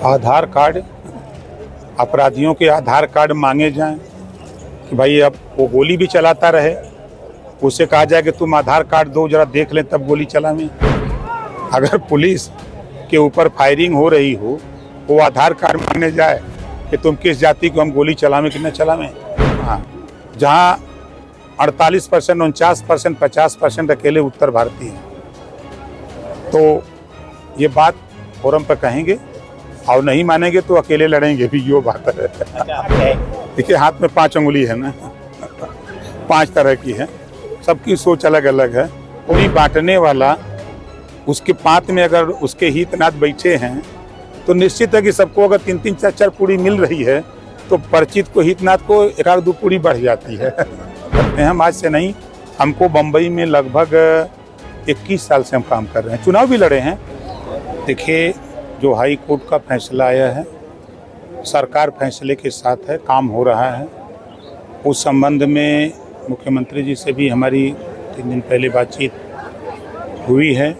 आधार card, अपराधियों के आधार card मांगे जाएं कि भाई अब वो गोली भी चलाता रहे, उसे कहा जाए कि तुम आधार कार्ड दो जरा देख लें तब गोली चलावें। अगर पुलिस के ऊपर फायरिंग हो रही हो, वो आधार कार्ड मांगने जाए कि तुम किस जाति को हम गोली चलावें कि न चलावें। हाँ, जहाँ 48%, 49%, 50% अकेले उत्तर भारतीय हैं, तो ये बात फोरम पर कहेंगे और नहीं मानेंगे तो अकेले लड़ेंगे भी, यो बात है। देखिए हाथ में 5 उंगली है ना, 5 तरह की है, सबकी सोच अलग अलग है। पूरी बांटने वाला उसके पात में अगर उसके हितनाथ बैठे हैं तो निश्चित है कि सबको अगर 3-3, 4-4 पूरी मिल रही है तो परिचित को हितनाथ को 1-2 पूरी बढ़ जाती है। हम आज से नहीं, हमको बम्बई में लगभग 21 साल से हम काम कर रहे हैं, चुनाव भी लड़े हैं। देखिए जो हाई कोर्ट का फैसला आया है, सरकार फैसले के साथ है, काम हो रहा है। उस संबंध में मुख्यमंत्री जी से भी हमारी 3 दिन पहले बातचीत हुई है।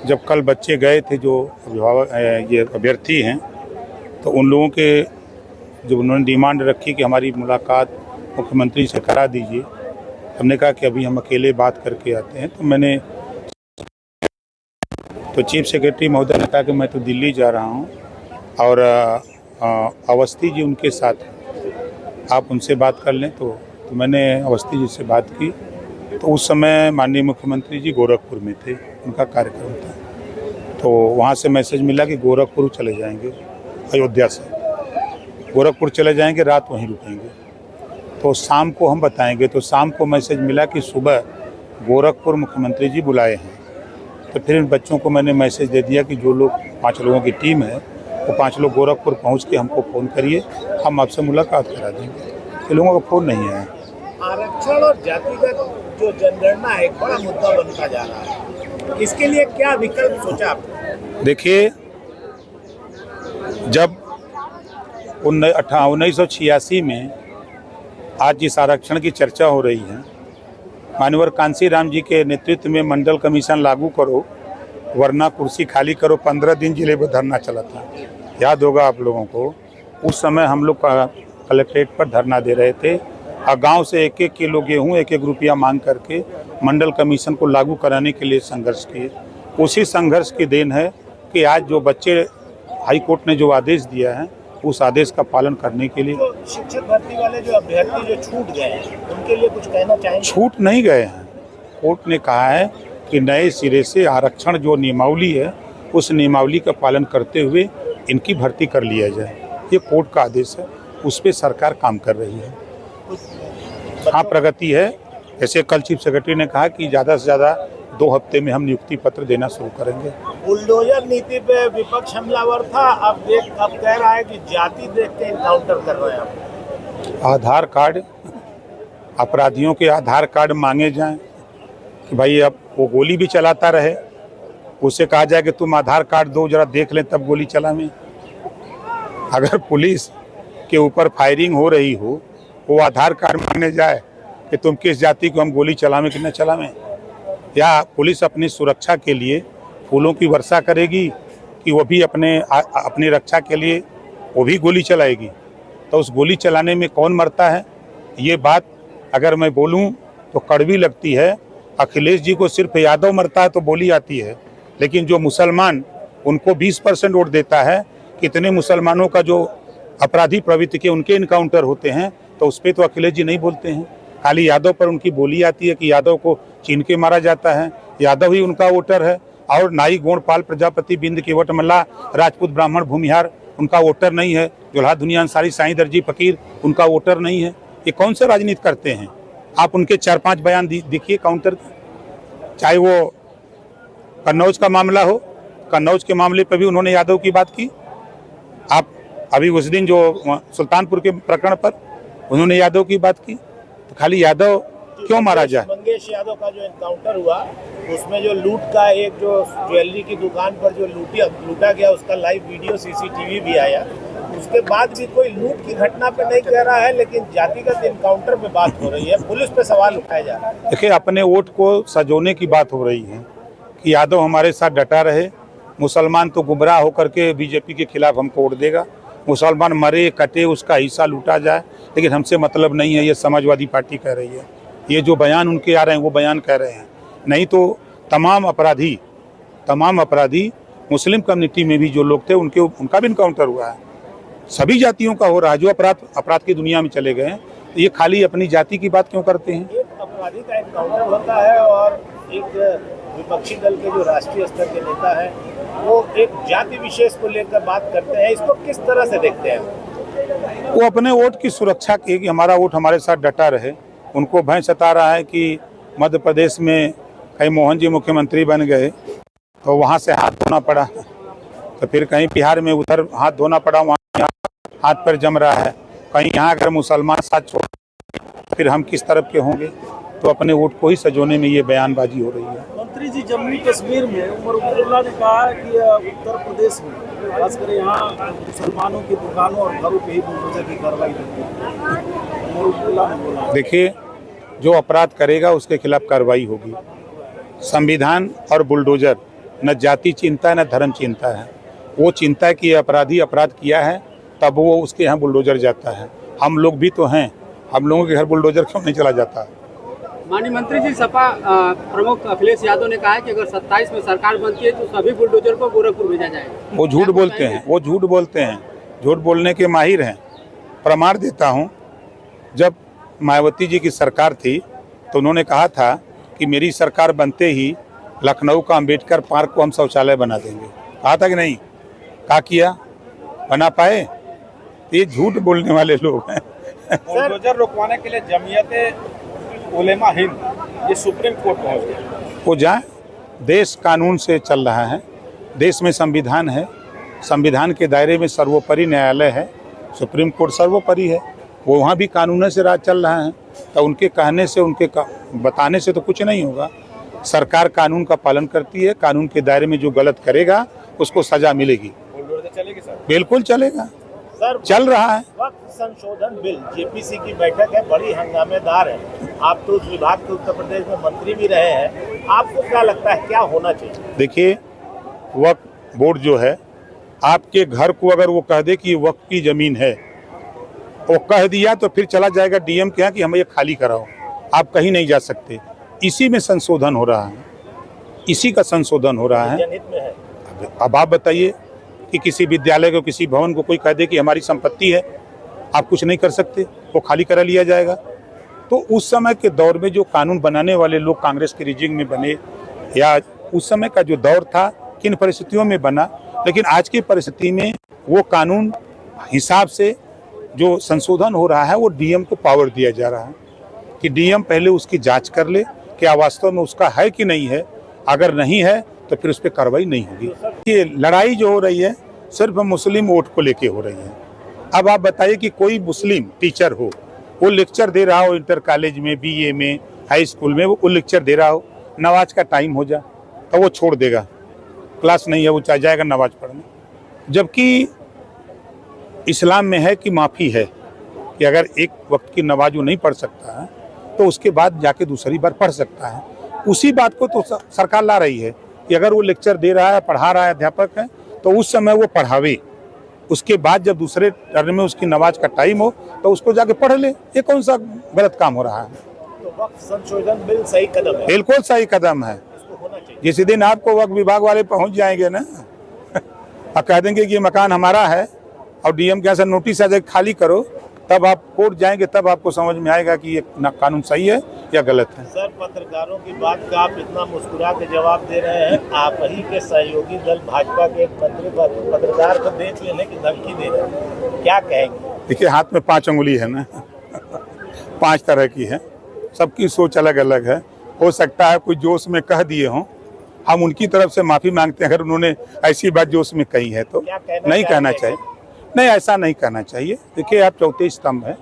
जब कल बच्चे गए थे जो अभिभावक ये अभ्यर्थी हैं, तो उन लोगों के जो उन्होंने डिमांड रखी कि हमारी मुलाकात मुख्यमंत्री से करा दीजिए, हमने कहा कि अभी हम अकेले बात करके आते हैं। तो चीफ सेक्रेटरी महोदय ने कहा कि मैं तो दिल्ली जा रहा हूं और अवस्थी जी उनके साथ, आप उनसे बात कर लें। तो मैंने अवस्थी जी से बात की, तो उस समय माननीय मुख्यमंत्री जी गोरखपुर में थे, उनका कार्यक्रम था। तो वहाँ से मैसेज मिला कि गोरखपुर चले जाएंगे, अयोध्या से गोरखपुर चले जाएंगे, रात वहीं रुकेंगे, तो शाम को हम बताएंगे। तो शाम को मैसेज मिला कि सुबह गोरखपुर मुख्यमंत्री जी बुलाए हैं। तो फिर इन बच्चों को मैंने मैसेज दे दिया कि जो लोग 5 लोगों की टीम है, वो 5 लोग गोरखपुर पहुँच के हमको फ़ोन करिए, हम आपसे मुलाकात करा देंगे। इन लोगों का फ़ोन नहीं आया। आरक्षण और जातिगत जो जनगणना है एक बड़ा मुद्दा बनता जा रहा है, इसके लिए क्या विकल्प सोचा आपने? देखिए, जब 1986 में आज जिस आरक्षण की चर्चा हो रही है, माननीय कांशीराम जी के नेतृत्व में मंडल कमीशन लागू करो वरना कुर्सी खाली करो, 15 दिन जिले में धरना चला था, याद होगा आप लोगों को। उस समय हम लोग कलेक्ट्रेट पर धरना दे रहे थे और गांव से 1-1 किलो गेहूँ, 1-1 रुपया मांग करके मंडल कमीशन को लागू कराने के लिए संघर्ष किए। उसी संघर्ष की देन है कि आज जो बच्चे हाई कोर्ट ने जो आदेश दिया है, उस आदेश का पालन करने के लिए। तो शिक्षक भर्ती वाले जो अभ्यर्थी जो छूट गए हैं, उनके लिए कुछ कहना चाहेंगे? छूट नहीं गए हैं, कोर्ट ने कहा है कि नए सिरे से आरक्षण जो नियमावली है, उस नियमावली का पालन करते हुए इनकी भर्ती कर लिया जाए। ये कोर्ट का आदेश है, उस पर सरकार काम कर रही है। हाँ, प्रगति है। जैसे कल चीफ सेक्रेटरी ने कहा कि ज़्यादा से ज़्यादा 2 हफ्ते में हम नियुक्ति पत्र देना शुरू करेंगे। बुलडोजर नीति पे विपक्ष हमलावर था, अब कह रहा है कि जाति देख के इनकाउंटर कर रहे हैं। आधार कार्ड, अपराधियों के आधार कार्ड मांगे जाएं कि भाई अब वो गोली भी चलाता रहे, उसे कहा जाए कि तुम आधार कार्ड दो जरा देख लें तब गोली चलावें। अगर पुलिस के ऊपर फायरिंग हो रही हो, वो आधार कार्ड मांगने जाए कि तुम किस जाति को हम गोली चलावें कि न चलावें। या पुलिस अपनी सुरक्षा के लिए फूलों की वर्षा करेगी कि वो भी अपनी रक्षा के लिए वो भी गोली चलाएगी। तो उस गोली चलाने में कौन मरता है, ये बात अगर मैं बोलूं तो कड़वी लगती है। अखिलेश जी को सिर्फ यादव मरता है तो बोली आती है, लेकिन जो मुसलमान उनको 20% वोट देता है, कितने मुसलमानों का जो अपराधी प्रवृत्ति के उनके इनकाउंटर होते हैं, तो उस पर तो अखिलेश जी नहीं बोलते हैं। खाली यादव पर उनकी बोली आती है कि यादव को छीन के मारा जाता है, यादव ही उनका वोटर है। और नाई गोंडपाल प्रजापति बिंद केवट मल्ला राजपूत ब्राह्मण भूमिहार उनका वोटर नहीं है। जोल्हा दुनिया अंसारी साईं दर्जी फकीर उनका वोटर नहीं है। ये कौन सा राजनीति करते हैं? आप उनके 4-5 बयान देखिए काउंटर के, चाहे वो कन्नौज का मामला हो, कन्नौज के मामले पर भी उन्होंने यादव की बात की। आप अभी उस दिन जो सुल्तानपुर के प्रकरण पर उन्होंने यादव की बात की। तो खाली यादव क्यों मारा जाए? मंगेश यादव का जो एनकाउंटर हुआ, उसमें जो लूट का एक जो ज्वेलरी की दुकान पर जो लूटा गया, उसका लाइव वीडियो सीसीटीवी भी आया। उसके बाद भी कोई लूट की घटना पे नहीं कह रहा है, लेकिन जातिगत एनकाउंटर पे बात हो रही है, पुलिस पे सवाल उठाया जा रहा है। देखिए, अपने वोट को सजोने की बात हो रही है कि यादव हमारे साथ डटा रहे, मुसलमान तो गुमराह होकर के बीजेपी के खिलाफ हमको वोट देगा, मुसलमान मरे कटे उसका हिस्सा लूटा जाए, लेकिन हमसे मतलब नहीं है, ये समाजवादी पार्टी कह रही है। ये जो बयान उनके आ रहे हैं वो बयान कह रहे हैं, नहीं तो तमाम अपराधी मुस्लिम कम्युनिटी में भी जो लोग थे उनका भी इनकाउंटर हुआ है। सभी जातियों का हो रहा है। जो अपराध की दुनिया में चले गए हैं, तो ये खाली अपनी जाति की बात क्यों करते हैं? एक अपराधी का एनकाउंटर होता है और एक विपक्षी दल के जो राष्ट्रीय स्तर के नेता हैं वो एक जाति विशेष को लेकर बात करते हैं, इसको किस तरह से देखते हैं? वो अपने वोट की सुरक्षा की कि हमारा वोट हमारे साथ डटा रहे। उनको भय सता रहा है कि मध्य प्रदेश में कहीं मोहन जी मुख्यमंत्री बन गए तो वहाँ से हाथ धोना पड़ा, तो फिर कहीं बिहार में उधर हाथ धोना पड़ा, वहाँ हाथ पर जम रहा है, कहीं यहाँ अगर मुसलमान साथ छोड़ फिर हम किस तरफ के होंगे? तो अपने वोट को ही सजोने में ये बयानबाजी हो रही है। मंत्री जी, जम्मू कश्मीर में उमर अब्दुल्ला ने कहा है कि उत्तर प्रदेश में खासकर यहाँ मुसलमानों की दुकानों और घरों पे ही बुलडोजर की कार्रवाई होती है। उमर अब्दुल्ला ने बोला, देखिए जो अपराध करेगा उसके खिलाफ कार्रवाई होगी। संविधान और बुलडोजर न जाति चिंता है न धर्म चिंता है। वो चिंता है कि अपराधी अपराध किया है तब वो उसके यहाँ बुलडोजर जाता है। हम लोग भी तो हैं, हम लोगों के घर बुलडोजर क्यों नहीं चला जाता? माननीय मंत्री जी, सपा प्रमुख अखिलेश यादव ने कहा है कि अगर 27 में सरकार बनती है तो सभी बुलडोजर को गोरखपुर भेजा जाएगा। वो झूठ बोलते हैं, झूठ बोलने के माहिर हैं। प्रमाण देता हूँ, जब मायावती जी की सरकार थी तो उन्होंने कहा था कि मेरी सरकार बनते ही लखनऊ का अंबेडकर पार्क को हम शौचालय बना देंगे। कहा था कि नहीं? क्या किया? बना पाए? ये झूठ बोलने वाले लोग हैं। बुलडोजर रोकवाने के लिए जमीयत उलेमा हिंद ये सुप्रीम कोर्ट पहुंच गया। वो जाए, देश कानून से चल रहा है, देश में संविधान है, संविधान के दायरे में सर्वोपरि न्यायालय है, सुप्रीम कोर्ट सर्वोपरि है, वो वहाँ भी कानून से राज चल रहा है। तो उनके कहने से बताने से तो कुछ नहीं होगा। सरकार कानून का पालन करती है, कानून के दायरे में जो गलत करेगा उसको सजा मिलेगी। चलेगी सर? बिल्कुल चलेगा सर, चल रहा है। वक्त संशोधन बिल जेपीसी की बैठक है, बड़ी हंगामेदार है। आप तो उस विभाग के उत्तर प्रदेश में मंत्री भी रहे हैं, आपको क्या लगता है क्या होना चाहिए? देखिए, वक्फ बोर्ड जो है, आपके घर को अगर वो कह दे कि ये वक्फ की जमीन है, वो कह दिया तो फिर चला जाएगा डीएम के यहाँ कि हमें ये खाली कराओ, आप कहीं नहीं जा सकते। इसी में संशोधन हो रहा है, इसी का संशोधन हो रहा है। जनहित में है। अब आप बताइए कि किसी विद्यालय को, किसी भवन को कोई कह दे कि हमारी संपत्ति है, आप कुछ नहीं कर सकते, वो खाली करा लिया जाएगा। तो उस समय के दौर में जो कानून बनाने वाले लोग कांग्रेस के रिजिंग में बने, या उस समय का जो दौर था किन परिस्थितियों में बना, लेकिन आज की परिस्थिति में वो कानून हिसाब से जो संशोधन हो रहा है वो डीएम को पावर दिया जा रहा है कि डीएम पहले उसकी जांच कर ले क्या वास्तव में उसका है कि नहीं है। अगर नहीं है तो फिर उस पर कार्रवाई नहीं होगी। ये लड़ाई जो हो रही है सिर्फ मुस्लिम वोट को लेके हो रही है। अब आप बताइए कि कोई मुस्लिम टीचर हो, वो लेक्चर दे रहा हो इंटर कॉलेज में, बीए में, हाई स्कूल में, वो लेक्चर दे रहा हो, नमाज का टाइम हो जाए तो वो छोड़ देगा, क्लास नहीं है, वो चाहे जाएगा नमाज पढ़ने। जबकि इस्लाम में है कि माफ़ी है कि अगर एक वक्त की नमाज वो नहीं पढ़ सकता है तो उसके बाद जाके दूसरी बार पढ़ सकता है। उसी बात को तो सरकार ला रही है कि अगर वो लेक्चर दे रहा है, पढ़ा रहा है, अध्यापक है, तो उस समय वो पढ़ावे, उसके बाद जब दूसरे टर्न में उसकी नमाज का टाइम हो तो उसको जाके पढ़ ले। ये कौन सा गलत काम हो रहा है? तो वक्त संशोधन बिल सही कदम है, बिल्कुल सही कदम है। इसको होना चाहिए। जिस दिन आपको वक्त विभाग वाले पहुंच जाएंगे ना और कह देंगे कि ये मकान हमारा है और डीएम के यहाँ से नोटिस आ जाए खाली करो, तब आप कोर्ट जाएंगे, तब आपको समझ में आएगा कि ये कानून सही है या गलत है। सर, पत्रकारों की बात का आप इतना मुस्कुरा के जवाब दे रहे हैं, आप ही के सहयोगी दल भाजपा के एक मंत्री पत्रकार को देख लेने की धमकी दे रहे हैं, क्या कहेंगे? देखिए, हाथ में 5 उंगली है ना 5 तरह की है, सबकी सोच अलग अलग है। हो सकता है कोई जोश में कह दिए हों, हम उनकी तरफ से माफ़ी मांगते हैं अगर उन्होंने ऐसी बात जोश में कही है तो। नहीं कहना चाहिए, नहीं, ऐसा नहीं कहना चाहिए। देखिए, आप चौथे स्तंभ हैं,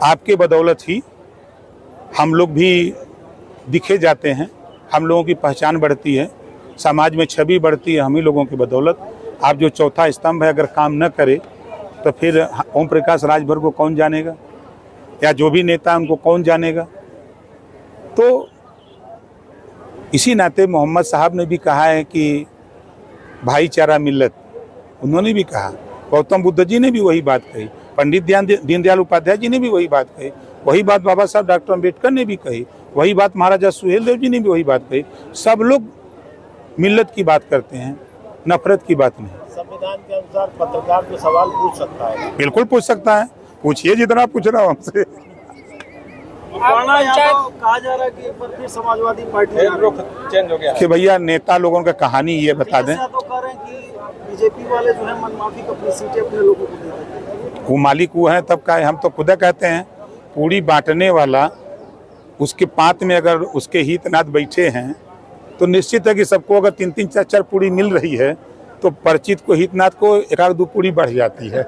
आपके बदौलत ही हम लोग भी दिखे जाते हैं, हम लोगों की पहचान बढ़ती है, समाज में छवि बढ़ती है हम ही लोगों की बदौलत। आप जो चौथा स्तंभ है अगर काम न करे तो फिर ओम प्रकाश राजभर को कौन जानेगा, या जो भी नेता उनको कौन जानेगा। तो इसी नाते मोहम्मद साहब ने भी कहा है कि भाईचारा मिल्लत, उन्होंने भी कहा। गौतम बुद्ध जी ने भी वही बात कही, पंडित दीनदयाल उपाध्याय जी ने भी वही बात कही, वही बात बाबा साहब डॉक्टर अम्बेडकर ने भी कही, वही बात महाराजा सुहेलदेव जी ने भी वही बात कही। सब लोग मिल्लत की बात करते हैं, नफरत की बात नहीं। संविधान के अनुसार पत्रकार जो सवाल पूछ सकता है, बिल्कुल पूछ सकता है, पूछिए जितना पूछ रहा हूँ हमसे। पुराना यादव कहा जा रहा है कि एक बार फिर समाजवादी पार्टी रुख चेंज हो गया कि भैया नेता लोगों का कहानी ये बता दें। तो कह रहे हैं कि बीजेपी वाले जो है मनमाफी अपनी सीटें अपने लोगों को दे देते हैं। वो मालिक वो हैं तब का है, हम तो खुद कहते हैं पूरी बांटने वाला उसके पात में अगर उसके हितनाथ बैठे हैं तो निश्चित है कि सबको अगर 3-3 4-4 पूरी मिल रही है तो परिचित को हितनाथ को 1-2 पूरी बढ़ जाती है।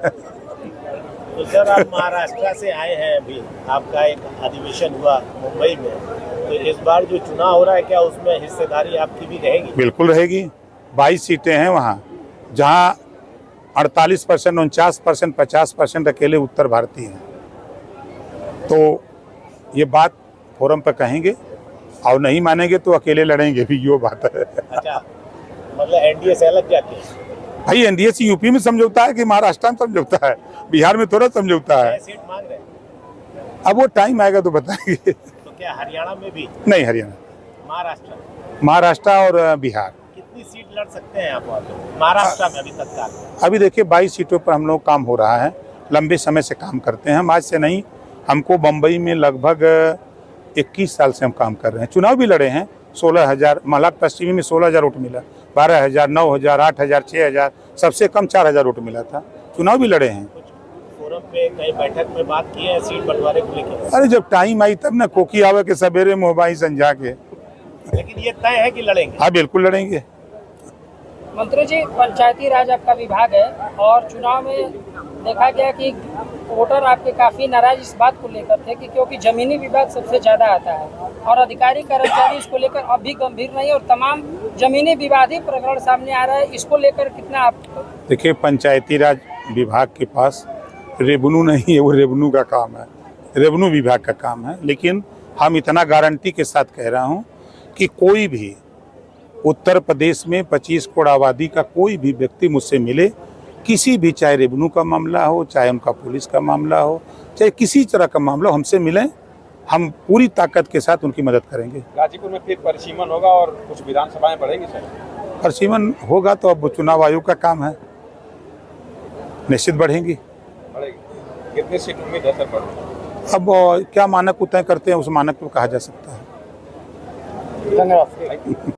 तो सर आप महाराष्ट्र से आए हैं, अभी आपका एक अधिवेशन हुआ मुंबई में, तो इस बार जो चुनाव हो रहा है क्या उसमें हिस्सेदारी आपकी भी रहेगी? बिल्कुल रहेगी। 22 सीटें हैं वहाँ, जहाँ 48%, 49%, 50% अकेले उत्तर भारतीय हैं। तो ये बात फोरम पर कहेंगे और नहीं मानेंगे तो अकेले लड़ेंगे भी, यो बात है। अच्छा, मतलब एनडीए से अलग जाके? भाई एनडीए से यूपी में समझौता है कि महाराष्ट्र में समझौता है, बिहार में थोड़ा समझौता है। सीट मांग रहे हैं? अब वो टाइम आएगा तो बताएंगे। तो क्या हरियाणा में भी? नहीं, हरियाणा, महाराष्ट्र और बिहार। कितनी सीट लड़ सकते हैं आप वहाँ पे महाराष्ट्र में अभी तत्काल? अभी देखिए 22 सीटों पर हम लोग काम हो रहा है, लंबे समय से काम करते हैं हम, आज से नहीं। हमको बम्बई में लगभग 21 साल से हम काम कर रहे हैं। चुनाव भी लड़े हैं, 16,000, मलाड पश्चिमी में 16,000 वोट मिला, 12,000, 9,000, 8,000, 6,000, सबसे कम 4,000 वोट मिला था। चुनाव भी लड़े हैं। फोरम पे कई बैठक में बात की है सीट बंटवारे को लेकर? अरे जब टाइम आई तब ना, कोकी आवे के सवेरे मोहबाई संझा के। लेकिन ये तय है कि लड़ेंगे? हाँ बिल्कुल लड़ेंगे। मंत्री जी, पंचायती राज आपका विभाग है और चुनाव में देखा गया कि वोटर आपके काफी नाराज इस बात को लेकर थे कि क्योंकि जमीनी विवाद सबसे ज्यादा आता है और अधिकारी कर्मचारी इसको लेकर अब भी गंभीर नहीं और तमाम जमीनी विवादी प्रकरण सामने आ रहा है, इसको लेकर कितना आप? देखिए पंचायती राज विभाग के पास रेवेन्यू नहीं है, वो रेवेन्यू का काम है, रेवेन्यू विभाग का काम है। लेकिन हम इतना गारंटी के साथ कह रहा हूँ कि कोई भी उत्तर प्रदेश में 25 करोड़ आबादी का कोई भी व्यक्ति मुझसे मिले, किसी भी, चाहे रेवेन्यू का मामला हो, चाहे उनका पुलिस का मामला हो, चाहे किसी तरह का मामला हो, हमसे मिलें, हम पूरी ताकत के साथ उनकी मदद करेंगे। गाजीपुर में फिर परिसीमन होगा और कुछ विधानसभाएं बढ़ेंगी सर? परिसीमन होगा तो अब चुनाव आयोग का काम है, निश्चित बढ़ेंगी। बढ़ेगी। कितनी सीट उम्मीद है सर पर? अब क्या मानक तय करते हैं उस मानक को कहा जा सकता है। धन्यवाद।